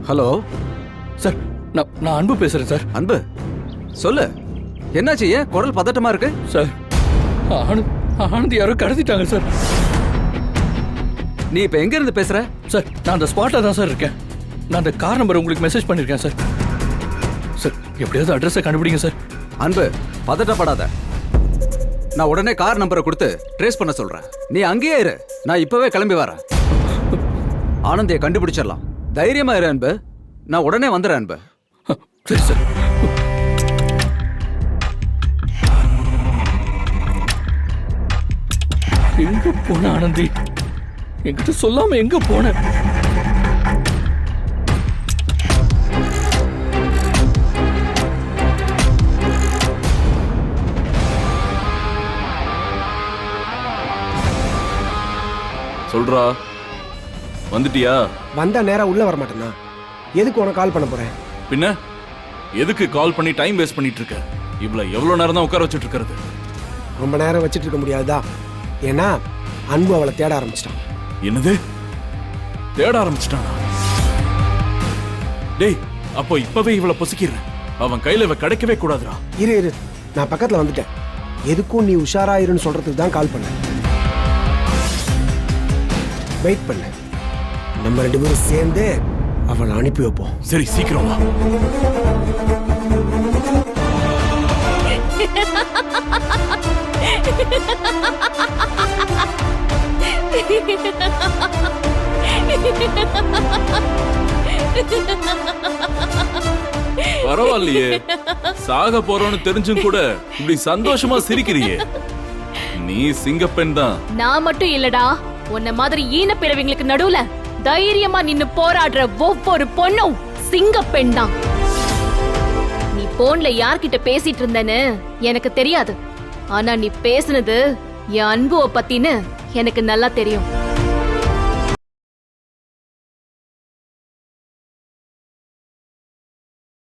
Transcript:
Hello sir, நான் அன்பு பேசுறேன் சார். அன்பு, சொல்லு. என்னாச்சு? ஏன் குரல் பதட்டமா இருக்கு? சார், ஆனந்த் யாரோ கடத்திட்டாங்க சார். நீ இப்ப எங்க இருந்து பேசுற? சார், நான் அந்த ஸ்பாட்ல தான் சார் இருக்கேன். நான் அந்த கார் நம்பர் உங்களுக்கு மெசேஜ் பண்ணிருக்கேன் சார். சார், எப்படியாவது அட்ரஸை கண்டுபிடிங்க சார். அன்பு, பதட்டப்படாத. நான் உடனே கார் நம்பரை கொடுத்து ட்ரேஸ் பண்ண சொல்றேன். நீ அங்கேயே இரு, நான் இப்பவே கிளம்பி வரேன். ஆனந்தியை கண்டுபிடிச்சிடலாம். தைரியமா இரு அன்பு, நான் உடனே வந்துடுறேன் அன்பு. சரி சார். எங்க போன ஆனந்தி? என்கிட்ட சொல்லாம எங்க போன? சொல்றா, வந்துட்டியா? வந்தா நேரா உள்ள வர மாட்டேனா? எதுக்கு உனக்கு கால் பண்ண போறேன்? பின்ன எதுக்கு கால் பண்ணி டைம் வேஸ்ட் பண்ணிட்டு இருக்க? இவ்வளவு எவ்வளவு நேரம் தான் உட்கார வச்சுட்டு இருக்கிறது? ரொம்ப நேரம் வச்சிட்டு இருக்க முடியாதுதா. ஏன்னா அன்பு அவளை தேட ஆரம்பிச்சிட்டான். என்னது? தேட ஆரம்பிச்சிட்டானா? டேய், அப்போ இப்பவே இவளை பொசுக்கிறேன். அவன் கையில இவ கிடைக்கவே கூடாதுடா. இரு, நான் பக்கத்துல வந்துட்டேன். எதுக்கும் நீ உஷாராயிருன்னு சொல்றதுக்கு தான் கால் பண்ணேன். வெயிட் பண்ண, நம்ம 2 பேரும் சேர்ந்து அவளை அனுப்பி வைப்போம். சரி, சீக்கிரம் வா. பரவாயில்லையே, சாக போறோம்னு தெரிஞ்சும் கூட இப்படி சந்தோஷமா சிரிக்கிறியே. நீ சிங்கப்பெண் தான். நான் மட்டும் இல்லடா, உன்ன மாதிரி ஈன பிறவிங்களுக்கு நடுவுல தைரியமா நின்னு போராடுற ஒவ்வொரு பொண்ணும் சிங்கப்பெண் தான். நீ போன்ல யார்கிட்ட பேசிட்டு இருந்தேன்னு எனக்கு தெரியாது. ஆனா நீ பேசுனது என் அன்புவ பத்தின்னு எனக்கு நல்லா தெரியும்.